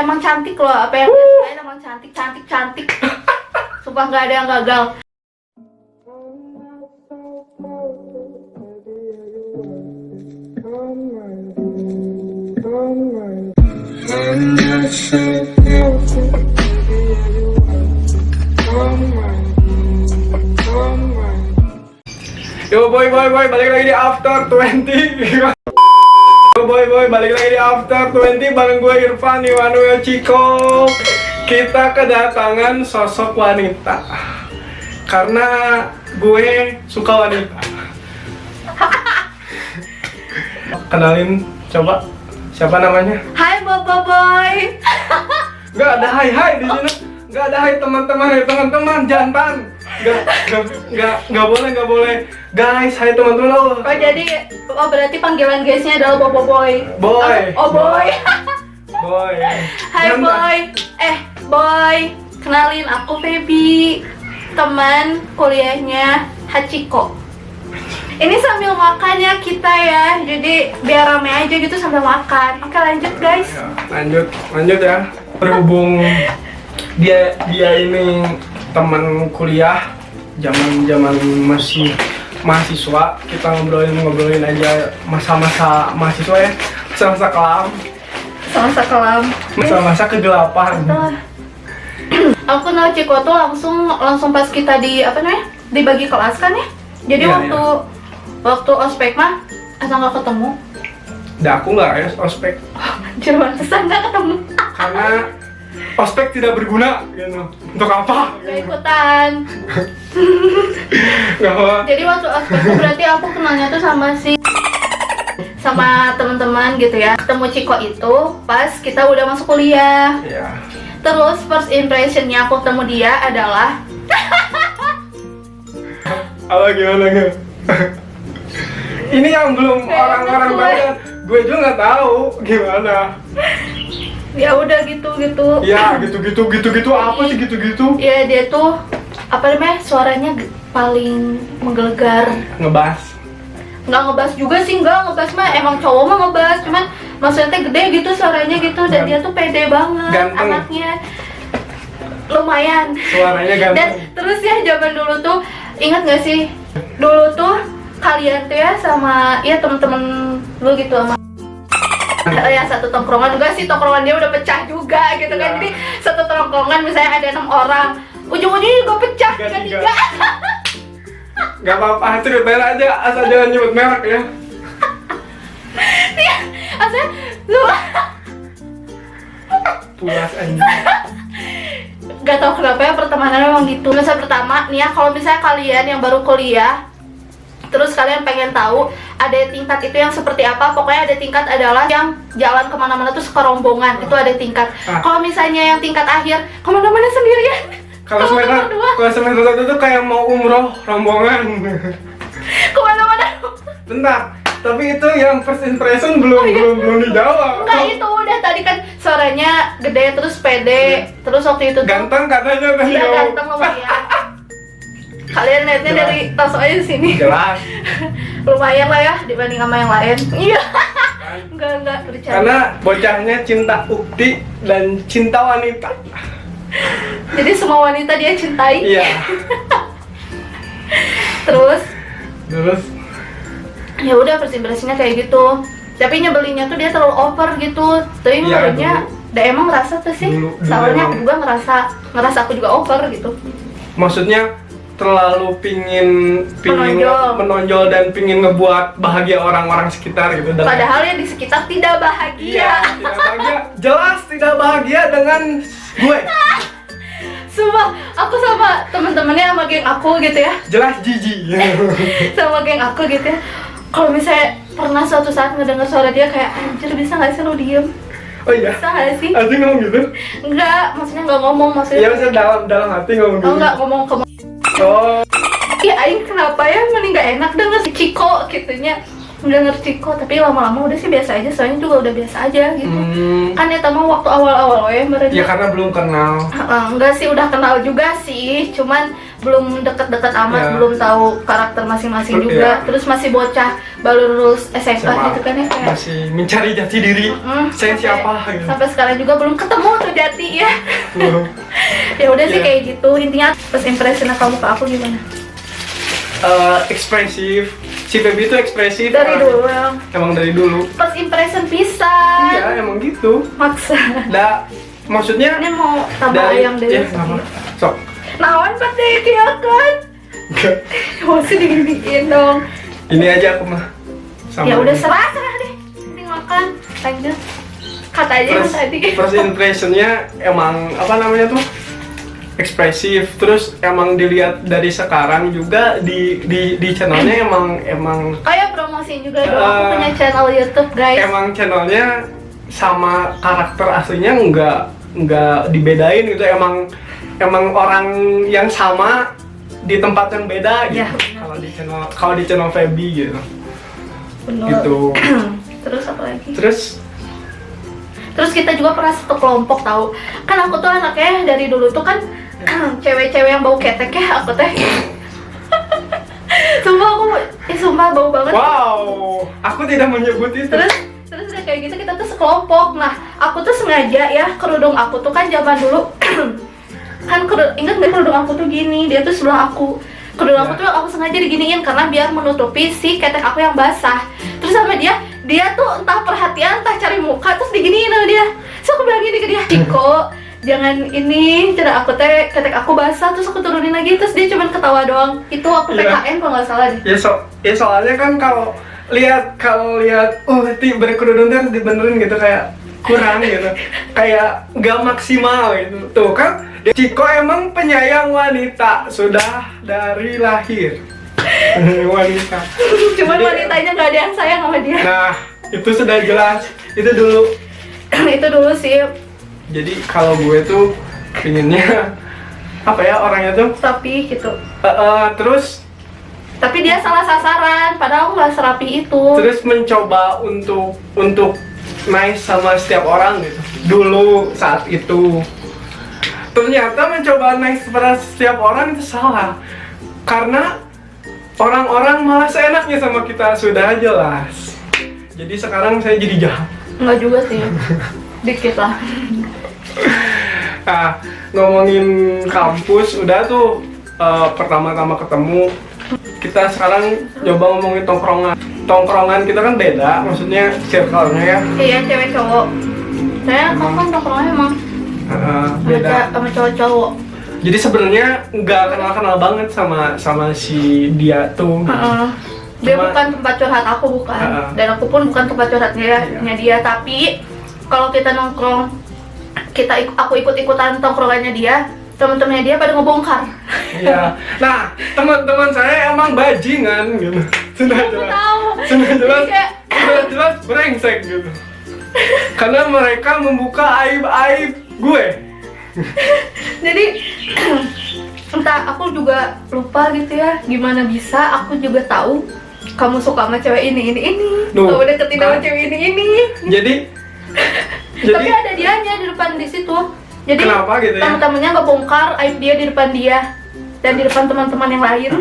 Emang cantik loh, apa yang dia sukain emang cantik. Sumpah nggak ada yang gagal. Yo boy, balik lagi di After 20. Yo boy, balik lagi di After 20 bareng gue Irfan Immanuel Ciko. Kita kedatangan sosok wanita karena gue suka wanita. Kenalin coba, siapa namanya? Hai Boy. Gak ada hai di sini. Gak ada hai teman-teman, jantan. Gak boleh. Guys, hai teman-teman. Oh jadi, berarti panggilan guysnya adalah Boy. Boy. Oh boy. Boy. Hai Jantan. Boy. Boy, kenalin aku Feby, teman kuliahnya Hachiko. Ini sambil makan ya kita ya, jadi biar rame aja gitu sambil makan. Oke lanjut guys. Ya, lanjut ya. Berhubung dia ini teman kuliah zaman masih mahasiswa, kita ngobrolin aja masa-masa mahasiswa ya, masa-masa kegelapan. Aku kenal Ciko tuh langsung pas kita dibagi kelas kan ya. Jadi Iya, waktu ospek mah asal nggak ketemu. Aku nggak ya ospek Anjir, pantesan nggak ketemu. karena ospek tidak berguna gitu. Untuk apa? Gak ikutan. Nggak apa. Jadi waktu ospek tuh berarti aku kenalnya tuh sama teman-teman gitu ya. Ketemu Ciko itu pas kita udah masuk kuliah. Ya. Terus first impressionnya aku ketemu dia adalah Apa gimana nggak? Ini yang belum orang-orang banyak. Gue juga nggak tahu gimana. ya udah gitu. Ya gitu apa sih gitu? Ya dia tuh suaranya paling menggelegar. Nggak ngebas juga sih, ngebas mah emang cowok mah ngebas, cuman maksudnya gede gitu suaranya gitu, dan dia tuh pede banget. Ganteng. Anaknya lumayan. Suaranya ganteng. Dan terus ya zaman dulu tuh, ingat nggak sih dulu tuh kalian tuh ya sama ya temen-temen lu gitu sama ya satu tongkrongan, juga sih tongkrongan dia udah pecah juga gitu kan. Jadi satu tongkrongan misalnya ada 6 orang, ujung-ujungnya juga pecah 3-3. Gak apa-apa, ceritain aja, asal jangan nyebut merek ya. Iya, asalnya lu Pulas anjing. gak tau kenapa ya pertemanan memang gitu. Masa pertama nih ya, kalau misalnya kalian yang baru kuliah terus kalian pengen tahu ada tingkat itu yang seperti apa, pokoknya ada tingkat adalah yang jalan kemana-mana tuh sekerombongan, itu ada tingkat. Kalau misalnya yang tingkat akhir kemana-mana sendirian. Kalau semester 1 tuh kayak mau umroh rombongan. Kemana-mana. Bentar, tapi itu yang first impression belum dijawab. Enggak, itu udah tadi kan suaranya gede terus pede, terus waktu itu tuh Ganteng katanya tadi. iya ganteng lumayan. Kalian lihatnya Jelas. dari tos aja di sini. Jelas. Lumayan lah ya dibanding sama yang lain. Iya. Enggak percaya. Karena bocahnya cinta ukti dan cinta wanita. Jadi semua wanita dia cintai. Iya. Terus Terus ya udah first impression-nya kayak gitu. Tapi nyebelinnya tuh dia terlalu over gitu. Tapi Iya, menurutnya udah emang ngerasa tuh sih. Dulu Soalnya emang. aku juga ngerasa aku juga over gitu. maksudnya terlalu pingin Menonjol. dan pingin ngebuat bahagia orang-orang sekitar gitu. Dan Padahal ya di sekitar tidak bahagia. iya, tidak bahagia. Jelas tidak bahagia dengan gue. Sumpah, aku sama temen-temennya sama geng aku gitu ya. Jelas jijik. Sama geng aku gitu ya. Kalau misalnya pernah suatu saat ngedenger suara dia kayak anjir, bisa gak sih lu diem? Oh iya. Bisa gak sih? Arti ngomong gitu? Enggak, maksudnya nggak ngomong, maksudnya Iya, maksudnya dalam hati ngomong gitu. oh, enggak ngomong ke Oh, ya aing kenapa ya mending gak enak denger si Ciko gitunya. Denger Ciko, tapi lama-lama udah sih biasa aja, soalnya juga udah biasa aja gitu. Kan ya tamu waktu awal-awal ya mereka. ya karena belum kenal. Enggak sih, udah kenal juga sih, cuman belum deket-deket amat, Ya. belum tahu karakter masing-masing Oke, juga. ya. Terus masih baru lulus SMA gitu kan ya kayak masih mencari jati diri. Saya siapa gitu. Sampai sekarang juga belum ketemu tuh jati ya. Ya udah sih kayak gitu. Intinya first impression kamu ke aku gimana? Ekspresif. Si Feby itu ekspresif. Dari dulu Emang dari dulu. first impression bisa. Iya, emang gitu. Maksa. Maksudnya Ini mau tambah ayam deh. Ya, sama. Sok. Nawan pas deh dia kan. Enggak. Masih diginiin dong. Ini aja aku mah. Sama Ya udah ini. serah deh. Penting makan. Lanjut. Kata aja yang tadi. First impressionnya emang apa namanya tuh? Ekspresif. Terus emang dilihat dari sekarang juga di channelnya emang Kayak promosiin juga dong. Aku punya channel YouTube guys. emang channelnya sama karakter aslinya nggak dibedain gitu. Emang orang yang sama di tempat yang beda gitu. Ya, Kalau di channel Feby gitu. Bener. Gitu. Terus apa lagi? Terus kita juga pernah satu kelompok tahu. Kan aku tuh anaknya dari dulu tuh kan cewek-cewek yang bau ketek ya aku teh. Sumpah bau banget. wow, aku tidak menyebut itu. Terus udah kayak gitu kita tuh sekelompok. Nah, aku tuh sengaja ya kerudung aku tuh kan zaman dulu kan ingat nggak kerudung aku tuh gini, dia tuh sebelah aku. Kerudung aku tuh aku sengaja diginiin karena biar menutupi si ketek aku yang basah. Terus sama dia tuh entah perhatian, entah cari muka, terus diginiin sama dia. Terus aku bilang gini ke dia, Ciko, jangan ini, cara aku teh ketek aku basah, terus aku turunin lagi, terus dia cuma ketawa doang. Itu aku PKN kalau nggak salah deh. Ya soalnya kan kalau lihat berkerudung harus dibenerin gitu kayak kurang gitu, kayak nggak maksimal gitu. Tuh kan, Ciko emang penyayang wanita sudah dari lahir. Wanita. Cuman Jadi, wanitanya nggak ada yang sayang sama dia. Nah, itu sudah jelas. Itu dulu. Itu dulu sih. Jadi kalau gue tuh pinginnya apa ya orangnya tuh Rapi gitu. terus Tapi dia salah sasaran, padahal aku nggak serapi itu. terus mencoba untuk nice sama setiap orang gitu. Dulu saat itu ternyata mencoba nice pada setiap orang itu salah. Karena orang-orang malah seenaknya sama kita, sudah jelas. Jadi sekarang saya jadi jahat. Nggak juga sih. Dikit lah. Nah, ngomongin kampus udah tuh pertama-tama ketemu. Kita sekarang coba ngomongin tongkrongan kita kan beda, maksudnya circle-nya ya. Iya, cewek cowok. Saya kan tongkrongnya emang Beda. sama cowok-cowok. Jadi sebenarnya nggak kenal banget sama si dia tuh. Dia Cuma- bukan tempat curhat aku, bukan. Dan aku pun bukan tempat curhatnya dia. Tapi kalau kita nongkrong, aku ikut-ikutan tongkrongannya dia, teman-temannya dia pada ngebongkar. Iya. Nah, teman-teman saya emang bajingan gitu. Sudah jelas. Tahu. Sudah Kayak- jelas brengsek gitu. Karena mereka membuka aib-aib gue. Jadi entah aku juga lupa gitu ya, gimana bisa aku juga tahu kamu suka sama cewek ini. Duh. Kamu deketin sama cewek ini. Jadi Tapi ada dianya di depan di situ. Jadi kenapa gitu ya? teman-temannya ngebongkar aib dia di depan dia dan di depan teman-teman yang lain.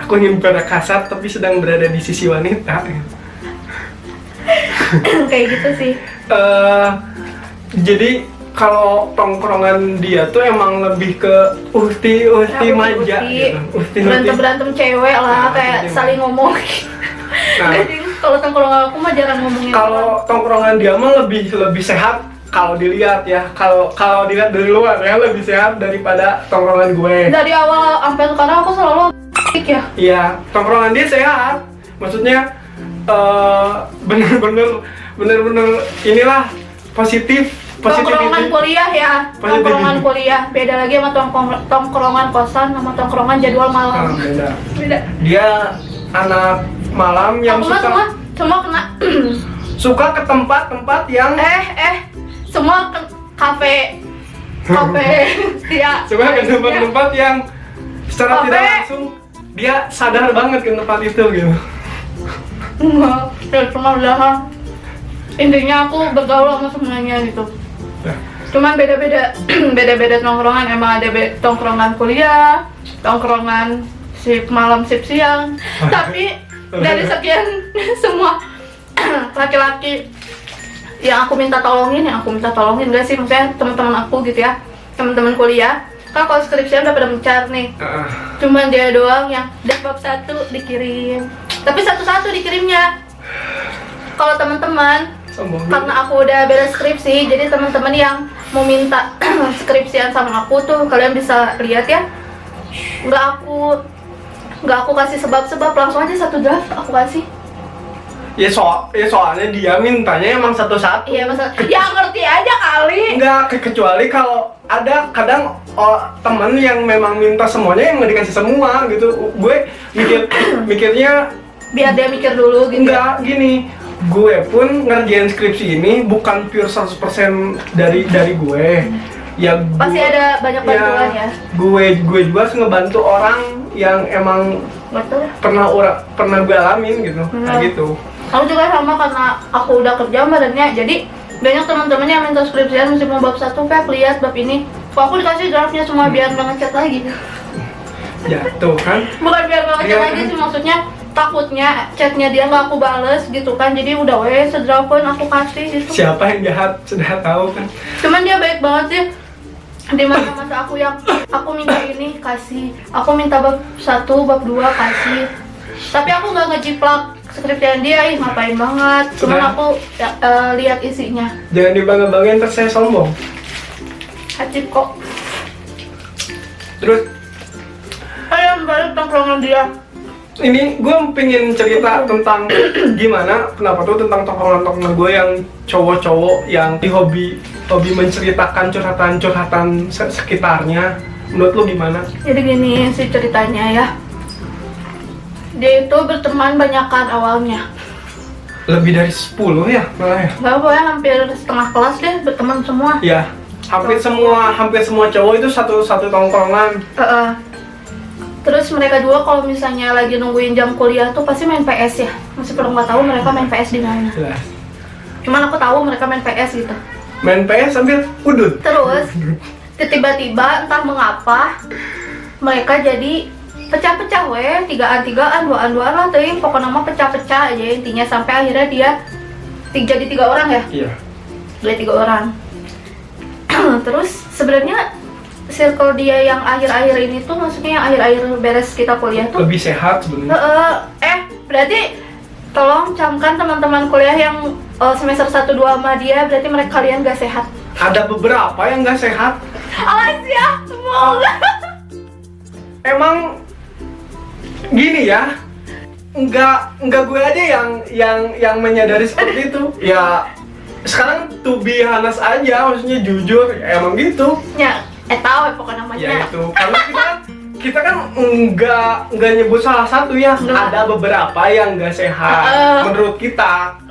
Aku ingin berada kasar tapi sedang berada di sisi wanita. Kayak gitu sih. Jadi kalau tongkrongan dia tuh emang lebih ke uhti manja gitu. Berantem cewek lah, Nah, kayak uhti saling ngomong. Nah, Jadi kalau tongkrongan aku mah jarang ngomongin. kalau tongkrongan dia mah lebih sehat kalau dilihat ya. Kalau dilihat dari luar ya lebih sehat daripada tongkrongan gue. Dari awal sampai sekarang aku selalu ya. Iya, tongkrongan dia sehat. Maksudnya bener-bener inilah positif. Tongkrongan kuliah ya, Positivity. tongkrongan kuliah beda lagi sama tongkrongan kosan sama tongkrongan jadwal malam. Beda. Dia anak malam yang Aku mah semua kena suka ke tempat-tempat yang semua ke kafe ya. suka ke tempat-tempat yang secara Kafe. tidak langsung dia sadar banget ke tempat itu gitu. Enggak, ya cuma udahan. Intinya aku bergaul sama semuanya gitu. Cuman beda-beda beda-beda tongkrongan. Emang ada tongkrongan kuliah, tongkrongan sip malam sip siang. Tapi dari sekian semua laki-laki yang aku minta tolongin enggak sih, maksudnya teman-teman aku gitu ya, teman-teman kuliah. Kan kalau skripsian udah pada mencar nih, cuman dia doang yang udah bab 1 dikirim, tapi satu-satu dikirimnya. Kalau teman-teman, karena aku udah beres skripsi, jadi teman-teman yang mau minta skripsian sama aku tuh kalian bisa lihat ya, nggak aku kasih sebab-sebab, langsung aja satu draft aku kasih. Ya soalnya dia mintanya emang satu-satu. Iya, masalah ya ngerti aja kali. Enggak, kecuali kalau ada kadang temen yang memang minta semuanya yang nggak dikasih semua gitu. Gue mikirnya Biar dia mikir dulu gitu. enggak gini. Gue pun ngerjain skripsi ini bukan pure 100% dari gue. Ya Pasti ada banyak bantuan ya. Gue juga harus ngebantu orang yang emang Betul. pernah gue alamin gitu. Kayak gitu. Aku juga sama, karena aku udah kerja badannya, jadi banyak teman-teman yang minta skripsian meskipun bab 1, kayak lihat bab ini. Kok aku dikasih draftnya semua biar nggak ngechat lagi. Ya tuh kan. Bukan biar nggak ngechat lagi sih, maksudnya takutnya chatnya dia nggak aku bales gitu kan, jadi udah sedraft pun aku kasih gitu. Siapa yang jahat sudah tahu kan. Cuman dia baik banget sih. Di masa-masa aku yang aku minta ini kasih, aku minta bab 1, bab 2 kasih. Tapi aku nggak ngejiplak skripsian dia, ngapain banget. Cuman Sudah. aku lihat isinya. Jangan dibangga-banggain, ntar saya sombong. Hati kok. Terus Ayo balik tongkrongan dia. ini gue pengen cerita tentang gimana kenapa tuh tentang tongkrongan gue yang cowok-cowok yang hobi menceritakan curhatan sekitarnya. Menurut lu gimana? Jadi gini sih ceritanya ya. Dia itu berteman banyakan awalnya. Lebih dari 10 ya malah ya? Gak apa ya, hampir setengah kelas deh berteman semua. Ya, hampir semua cowok itu satu tongkrongan. Terus mereka dua kalau misalnya lagi nungguin jam kuliah tuh pasti main PS ya. Masih perlu nggak tahu mereka main PS di mana. Jelas. Cuman aku tahu mereka main PS gitu. Main PS sambil udut. Terus tiba-tiba entah mengapa mereka jadi pecah-pecah tigaan, duaan lah teuing, pokoknya mah pecah-pecah aja intinya, sampai akhirnya dia jadi 3 orang ya. Iya. Dia 3 orang. Terus sebenarnya circle dia yang akhir-akhir ini tuh, maksudnya yang akhir-akhir beres kita kuliah tuh Lebih sehat sebenarnya. Berarti tolong camkan teman-teman kuliah yang semester 1-2 sama dia, berarti mereka kalian gak sehat. Ada beberapa yang nggak sehat. Awas ya, semoga. Emang gini ya, nggak gue aja yang menyadari seperti itu. Ya sekarang to be honest aja, maksudnya jujur, emang gitu. Ya, tahu pokoknya namanya. Ya itu, karena kita kan nggak nyebut salah satu ya. Nggak. Ada beberapa yang nggak sehat menurut kita.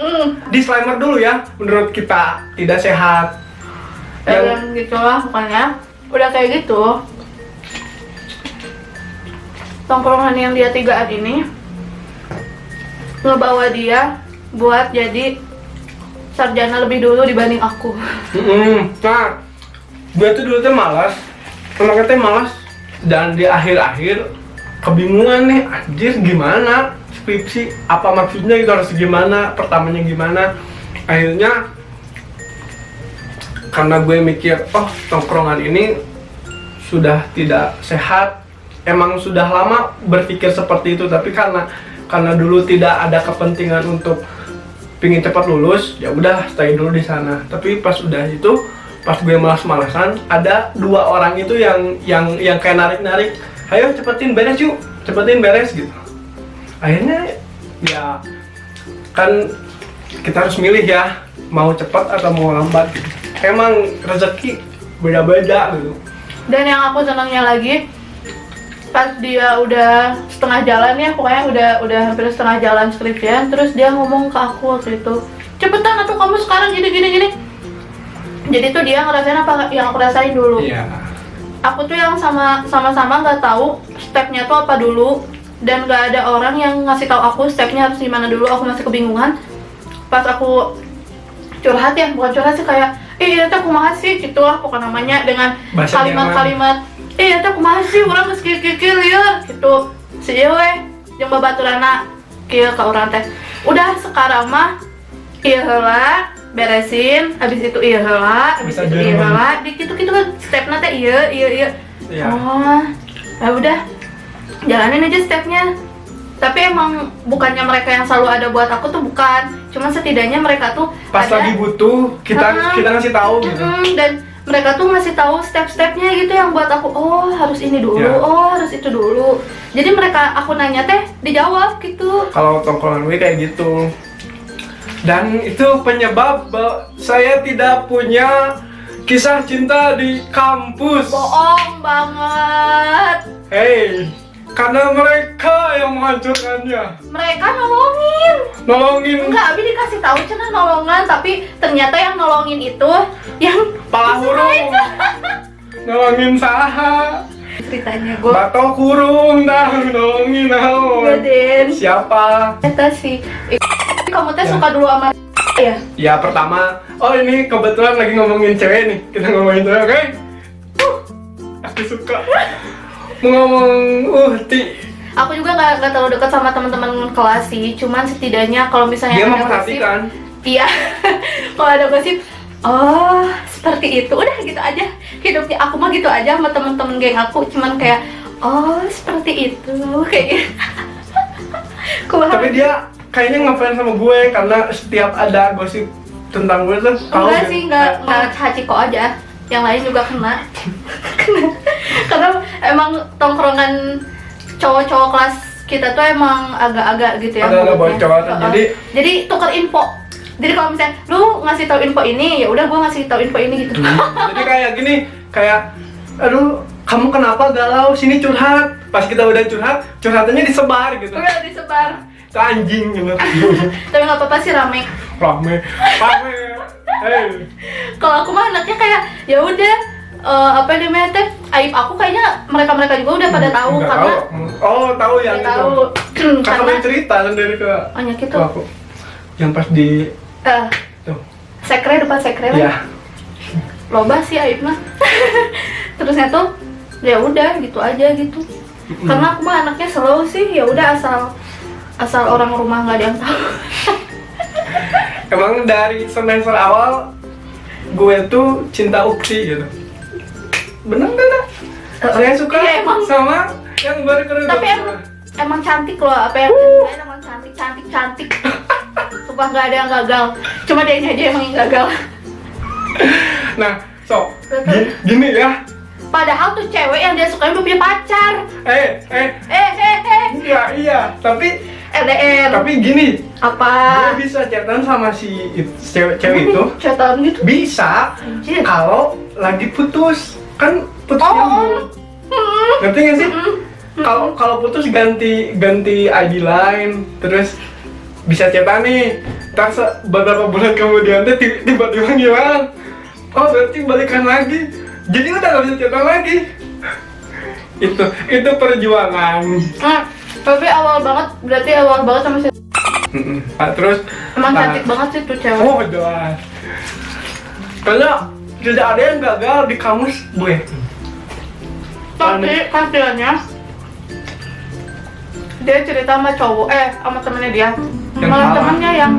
Disclaimer dulu ya, menurut kita tidak sehat. Dan gitu lah pokoknya. Udah kayak gitu, tongkrongan yang dia 3an ini ngebawa dia buat jadi sarjana lebih dulu dibanding aku. Nah, gue tuh dulu tuh malas, anaknya tuh malas, dan di akhir-akhir kebingungan nih, anjir gimana skripsi, apa maksudnya gitu, harus gimana, pertamanya gimana. Akhirnya karena gue mikir, oh tongkrongan ini sudah tidak sehat. Emang sudah lama berpikir seperti itu, tapi karena dulu tidak ada kepentingan untuk pingin cepat lulus, ya udah stay dulu di sana. Tapi pas udah itu, pas gue malas-malasan, ada 2 orang itu yang kayak narik-narik, ayo cepetin beres yuk, cepetin beres gitu. Akhirnya ya kan kita harus milih ya, mau cepat atau mau lambat gitu. Emang rezeki beda-beda gitu. Dan yang aku senangnya lagi, pas dia udah setengah jalan ya, pokoknya udah hampir setengah jalan skripsian, terus dia ngomong ke aku waktu itu, cepetan atau kamu sekarang gini. Jadi tuh dia ngerasain apa yang aku rasain dulu. Iya. Aku tuh yang sama-sama nggak tahu stepnya tuh apa dulu, dan nggak ada orang yang ngasih tahu aku stepnya harus gimana dulu. Aku masih kebingungan. Pas aku curhat ya, bukan curhat sih, kayak iya teh kumaha sih gitu lah pokoknya namanya, dengan Bahasa kalimat-kalimat iya teh kumaha sih urang geus kieu lieur gitu. Si ieu we jeung babaturana kieu ka urang teh. Udah sekarang mah ieu heula beresin, habis itu ieu heula, habis Bisa itu jadi ieu mah. heula, di kitu-kitu kan stepna teh ieu. Iya. Oh, ya udah. Jalanin aja stepnya. Tapi emang bukannya mereka yang selalu ada buat aku tuh, bukan. Cuman setidaknya mereka tuh Pas ada, lagi butuh kita ngasih tahu gitu. dan mereka tuh ngasih tahu step-stepnya gitu yang buat aku, oh harus ini dulu, Ya. oh harus itu dulu. Jadi mereka, aku nanya teh dijawab gitu. Kalau tongkrongan gue kayak gitu. Dan itu penyebab saya tidak punya kisah cinta di kampus. Bohong banget. Hey, karena mereka yang menghancurkannya. Mereka nolongin. Nolongin Enggak, Abi dikasih tahu cenah nolongan, tapi ternyata yang nolongin itu yang pala hurung. Nolongin saha? ceritanya gue Batok hurung dah nolongin naon. Gaden. Siapa? Eta sih. Kamu teh Ya. suka dulu sama ya? Ya pertama, oh ini kebetulan lagi ngomongin cewek nih. Kita ngomongin cewek, oke? Aku suka. Mau ngomong, Aku juga nggak terlalu dekat sama teman-teman kelas sih, cuman setidaknya kalau misalnya dia ada gosip, memperhatikan. iya. Kalau ada gosip, oh seperti itu, udah gitu aja hidupnya. Aku mah gitu aja sama teman-teman geng aku, cuman kayak oh seperti itu kayak gitu. Tapi dia kayaknya ngefans sama gue karena setiap ada gosip tentang gue tuh tahu enggak gitu. sih, enggak Hachiko aja, yang lain juga kena. Karena emang tongkrongan cowok-cowok kelas kita tuh emang agak-agak gitu ya. Agak-agak mulutnya. bocor, Heeh. jadi tuker info. Jadi kalau misalnya lu ngasih tahu info ini, ya udah gua ngasih tahu info ini gitu. Jadi kayak gini, kayak aduh kamu kenapa galau, sini curhat. Pas kita udah curhat, curhatannya disebar gitu. Udah disebar. Itu anjing gitu. Tapi nggak apa-apa sih, rame. Rame. Hey. Kalau aku mah anaknya kayak ya udah apa namanya teh, aib aku kayaknya mereka juga udah pada tahu Nggak karena tahu. Oh, tahu yang udah tahu. itu. Kakak yang cerita sendiri ke banyak itu. aku. Yang pas di tuh. Sekre depan sekre lah. Iya. Loba sih aibnya. Terusnya tuh ya udah gitu aja gitu. Karena aku mah anaknya slow sih, ya udah asal orang rumah nggak ada yang tahu. Emang dari semester awal gue tuh cinta Ukti gitu. Bener kan? Saya suka Iya, emang. sama yang baru kerja. Tapi emang cantik loh, apa yang lain emang cantik. Sumpah nggak ada yang gagal. Cuma dia aja emang yang gagal. Nah, gini ya. Padahal tuh cewek yang dia suka udah punya pacar. Iya, tapi LDR. gini, Apa? gue bisa chatan sama si cewek itu. Chatan gitu. Bisa Anjir. kalau lagi putus. Kan putus Oh. nyambung. Ngerti nggak sih? Kalau putus ganti ID line, terus bisa chatan nih. Ntar beberapa bulan kemudian tuh tiba-tiba ngilang. Oh berarti balikan lagi. Jadi udah nggak bisa chatan lagi. Itu perjuangan. Tapi awal banget sama si Terus emang cantik banget sih tuh cewek. oh jelas. Karena tidak ada yang gagal di kamus gue. Tapi kasihannya dia cerita sama cowok, sama temennya dia, Yang malah salah. temennya yang